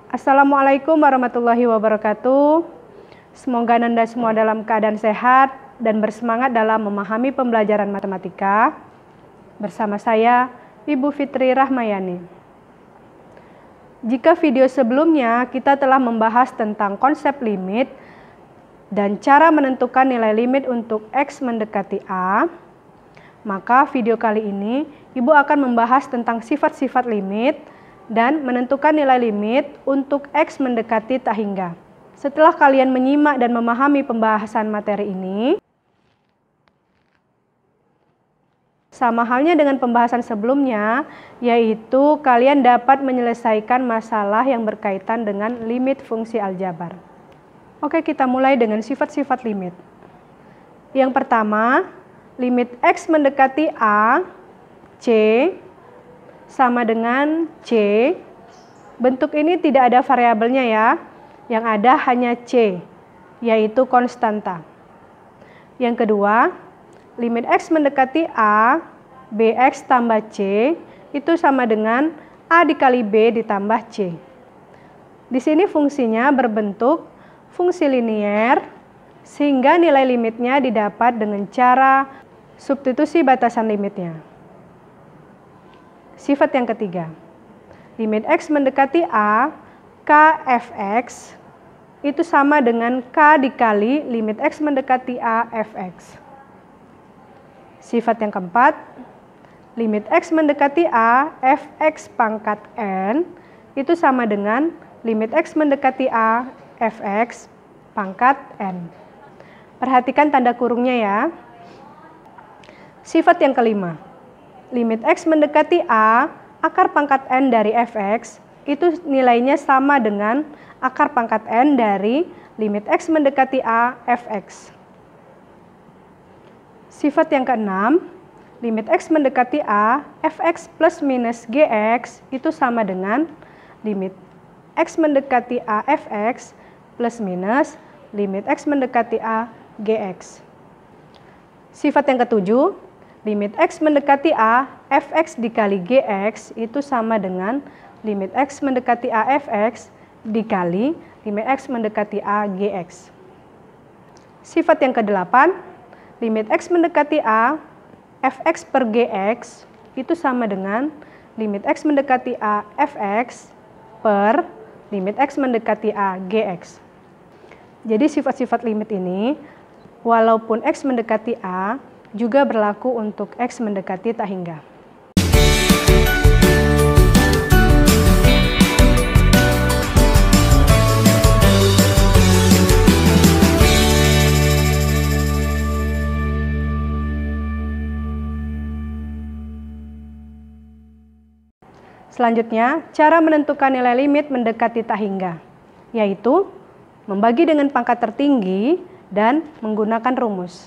Assalamualaikum warahmatullahi wabarakatuh. Semoga Anda semua dalam keadaan sehat dan bersemangat dalam memahami pembelajaran matematika. Bersama saya, Ibu Fitri Rahmayani. Jika video sebelumnya kita telah membahas tentang konsep limit dan cara menentukan nilai limit untuk X mendekati A, maka video kali ini Ibu akan membahas tentang sifat-sifat limit dan menentukan nilai limit untuk X mendekati tak hingga. Setelah kalian menyimak dan memahami pembahasan materi ini, sama halnya dengan pembahasan sebelumnya, yaitu kalian dapat menyelesaikan masalah yang berkaitan dengan limit fungsi aljabar. Oke, kita mulai dengan sifat-sifat limit. Yang pertama, limit X mendekati A, C, sama dengan C. Bentuk ini tidak ada variabelnya ya. Yang ada hanya C, yaitu konstanta. Yang kedua, limit X mendekati A, BX tambah C, itu sama dengan A dikali B ditambah C. Di sini fungsinya berbentuk fungsi linier, sehingga nilai limitnya didapat dengan cara substitusi batasan limitnya. Sifat yang ketiga, limit X mendekati A, Kfx, itu sama dengan K dikali limit X mendekati A, Fx. Sifat yang keempat, limit X mendekati A, Fx pangkat N, itu sama dengan limit X mendekati A, Fx pangkat N. Perhatikan tanda kurungnya ya. Sifat yang kelima, limit X mendekati A, akar pangkat N dari Fx, itu nilainya sama dengan akar pangkat N dari limit X mendekati A, Fx. Sifat yang keenam, limit X mendekati A, Fx plus minus Gx, itu sama dengan limit X mendekati A, Fx plus minus limit X mendekati A, Gx. Sifat yang ketujuh, limit X mendekati A, Fx dikali Gx itu sama dengan limit X mendekati A, Fx dikali limit X mendekati A, Gx. Sifat yang kedelapan, limit X mendekati A, Fx per Gx itu sama dengan limit X mendekati A, Fx per limit X mendekati A, Gx. Jadi sifat-sifat limit ini, walaupun X mendekati A, juga berlaku untuk X mendekati tak hingga. Selanjutnya, cara menentukan nilai limit mendekati tak hingga, yaitu membagi dengan pangkat tertinggi dan menggunakan rumus.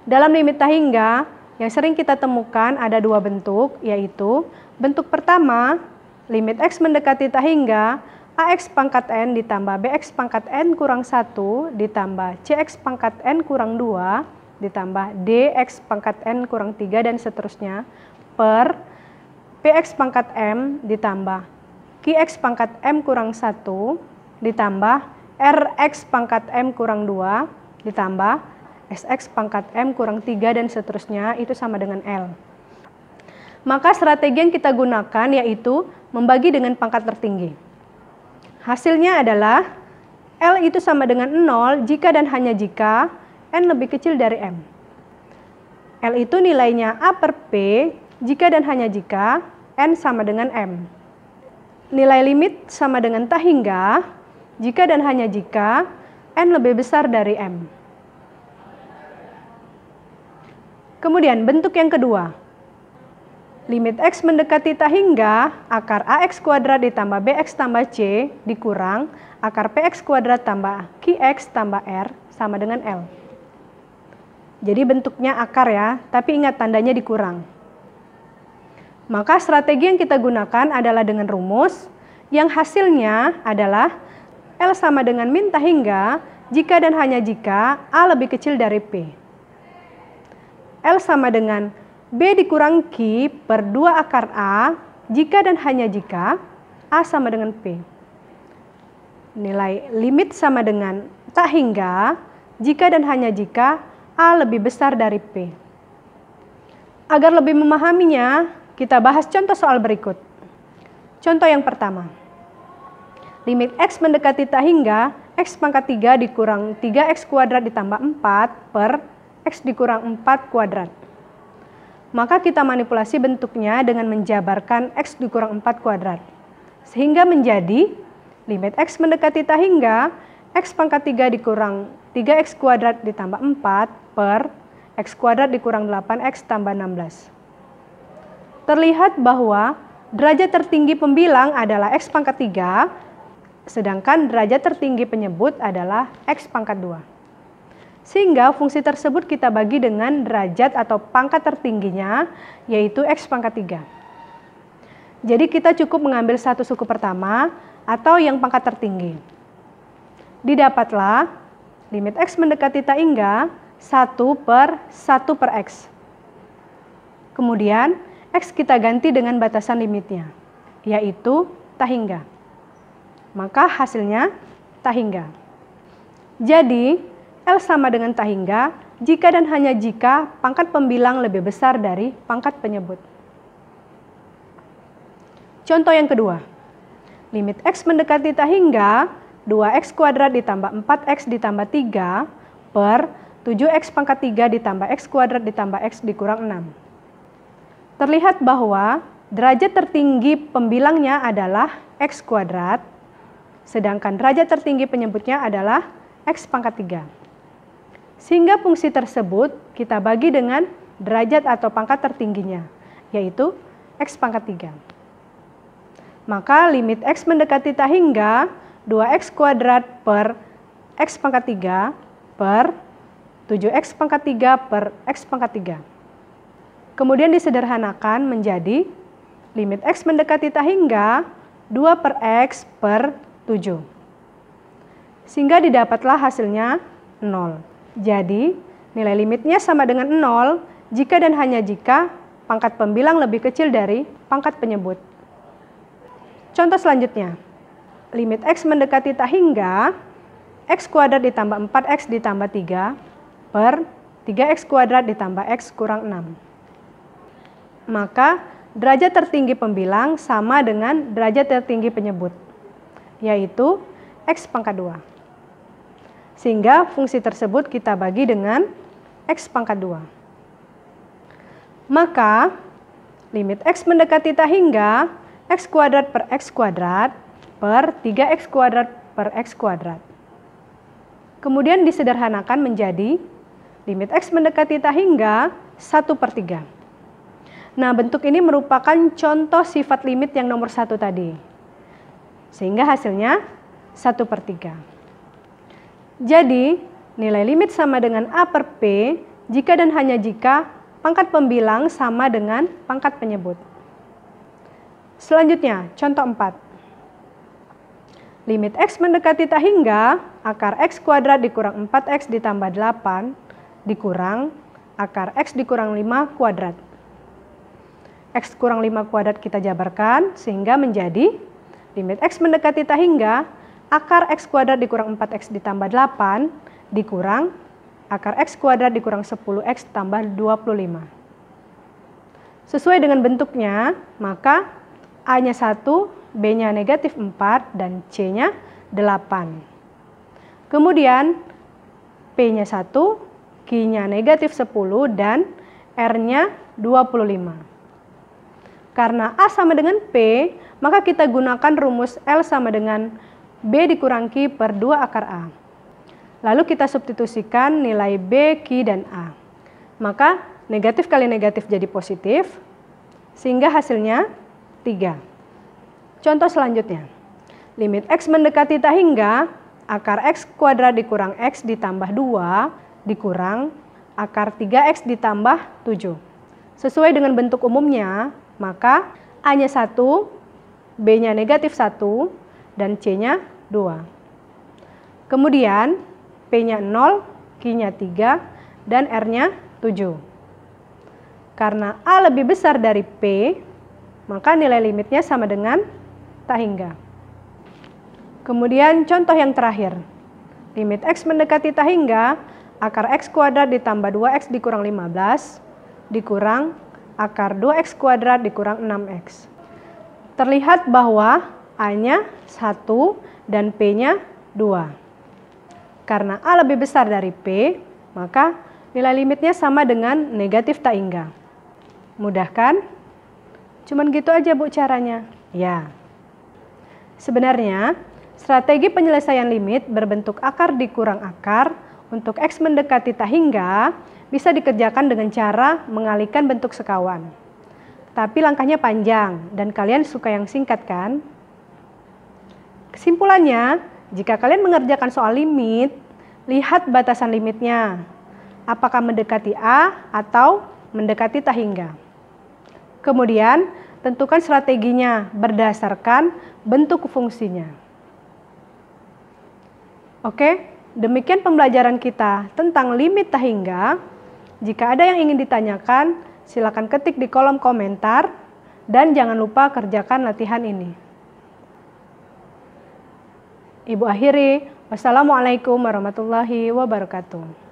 Dalam limit tak hingga, yang sering kita temukan ada dua bentuk, yaitu bentuk pertama, limit X mendekati tak hingga, AX pangkat N ditambah BX pangkat N kurang 1 ditambah CX pangkat N kurang 2 ditambah DX pangkat N kurang 3 dan seterusnya per PX pangkat M ditambah QX pangkat M kurang 1 ditambah RX pangkat M kurang 2 ditambah SX pangkat M kurang 3 dan seterusnya, itu sama dengan L. Maka strategi yang kita gunakan yaitu membagi dengan pangkat tertinggi. Hasilnya adalah L itu sama dengan 0 jika dan hanya jika N lebih kecil dari M. L itu nilainya A per P jika dan hanya jika N sama dengan M. Nilai limit sama dengan tak hingga jika dan hanya jika N lebih besar dari M. Kemudian bentuk yang kedua, limit X mendekati tak hingga, akar AX kuadrat ditambah BX tambah C dikurang akar PX kuadrat tambah QX tambah R sama dengan L. Jadi bentuknya akar ya, tapi ingat tandanya dikurang. Maka strategi yang kita gunakan adalah dengan rumus yang hasilnya adalah L sama dengan min tak hingga jika dan hanya jika A lebih kecil dari P. L sama dengan B dikurang Q per 2 akar A jika dan hanya jika A sama dengan P. nilai limit sama dengan tak hingga jika dan hanya jika A lebih besar dari P. Agar lebih memahaminya, kita bahas contoh soal berikut. Contoh yang pertama. Limit X mendekati tak hingga X pangkat 3 dikurang 3X kuadrat ditambah 4 per X dikurang 4 kuadrat. Maka kita manipulasi bentuknya dengan menjabarkan X dikurang 4 kuadrat. Sehingga menjadi limit X mendekati tak hingga X pangkat 3 dikurang 3X kuadrat ditambah 4 per X kuadrat dikurang 8X tambah 16. Terlihat bahwa derajat tertinggi pembilang adalah X pangkat 3, sedangkan derajat tertinggi penyebut adalah X pangkat 2. Sehingga fungsi tersebut kita bagi dengan derajat atau pangkat tertingginya, yaitu X pangkat 3. Jadi kita cukup mengambil satu suku pertama atau yang pangkat tertinggi. Didapatlah limit X mendekati tak hingga 1 per X. Kemudian X kita ganti dengan batasan limitnya, yaitu tak hingga. Maka hasilnya tak hingga. Jadi L sama dengan tak hingga jika dan hanya jika pangkat pembilang lebih besar dari pangkat penyebut. Contoh yang kedua. Limit X mendekati tak hingga 2X kuadrat ditambah 4X ditambah 3 per 7X pangkat 3 ditambah X kuadrat ditambah X dikurang 6. Terlihat bahwa derajat tertinggi pembilangnya adalah X kuadrat, sedangkan derajat tertinggi penyebutnya adalah X pangkat 3. Sehingga fungsi tersebut kita bagi dengan derajat atau pangkat tertingginya, yaitu X pangkat 3. Maka limit X mendekati tak hingga 2X kuadrat per X pangkat 3 per 7X pangkat 3 per X pangkat 3. Kemudian disederhanakan menjadi limit X mendekati tak hingga 2 per X per 7. Sehingga didapatlah hasilnya 0. Jadi nilai limitnya sama dengan 0 jika dan hanya jika pangkat pembilang lebih kecil dari pangkat penyebut. Contoh selanjutnya, limit X mendekati tak hingga X kuadrat ditambah 4X ditambah 3 per 3X kuadrat ditambah X kurang 6. Maka derajat tertinggi pembilang sama dengan derajat tertinggi penyebut, yaitu X pangkat 2. Sehingga fungsi tersebut kita bagi dengan X pangkat 2. Maka limit X mendekati tak hingga X kuadrat per X kuadrat per 3X kuadrat per X kuadrat. Kemudian disederhanakan menjadi limit X mendekati tak hingga 1 per 3. Nah, bentuk ini merupakan contoh sifat limit yang nomor 1 tadi. Sehingga hasilnya 1 per 3. Jadi, nilai limit sama dengan A per P jika dan hanya jika pangkat pembilang sama dengan pangkat penyebut. Selanjutnya, contoh 4. Limit X mendekati tak hingga akar X kuadrat dikurang 4X ditambah 8 dikurang akar X dikurang 5 kuadrat. X kurang 5 kuadrat kita jabarkan sehingga menjadi limit X mendekati tak hingga akar X kuadrat dikurang 4X ditambah 8 dikurang akar X kuadrat dikurang 10X tambah 25. Sesuai dengan bentuknya, maka A-nya 1, B-nya negatif 4, dan C-nya 8. Kemudian P-nya 1, Q-nya negatif 10, dan R-nya 25. Karena A sama dengan P, maka kita gunakan rumus L sama dengan B dikurang Q per 2 akar A. Lalu kita substitusikan nilai B, Q, dan A. Maka negatif kali negatif jadi positif, sehingga hasilnya 3. Contoh selanjutnya, limit X mendekati tak hingga akar X kuadrat dikurang X ditambah 2 dikurang akar 3X ditambah 7. Sesuai dengan bentuk umumnya, maka A-nya 1, B-nya negatif 1, dan C-nya 2. Kemudian P-nya 0, Q-nya 3, dan R-nya 7. Karena A lebih besar dari P, maka nilai limitnya sama dengan tak hingga. Kemudian contoh yang terakhir. Limit X mendekati tak hingga akar X kuadrat ditambah 2X dikurang 15 dikurang akar 2X kuadrat dikurang 6X. Terlihat bahwa A-nya 1 dan P-nya 2. Karena A lebih besar dari P, maka nilai limitnya sama dengan negatif tak hingga. Mudah kan? Cuman gitu aja Bu caranya. Ya. Sebenarnya, strategi penyelesaian limit berbentuk akar dikurang akar untuk X mendekati tak hingga bisa dikerjakan dengan cara mengalihkan bentuk sekawan. Tapi langkahnya panjang dan kalian suka yang singkat kan? Kesimpulannya, jika kalian mengerjakan soal limit, lihat batasan limitnya. Apakah mendekati A atau mendekati tak hingga. Kemudian, tentukan strateginya berdasarkan bentuk fungsinya. Oke, demikian pembelajaran kita tentang limit tak hingga. Jika ada yang ingin ditanyakan, silakan ketik di kolom komentar dan jangan lupa kerjakan latihan ini. Ibu akhiri, wassalamualaikum warahmatullahi wabarakatuh.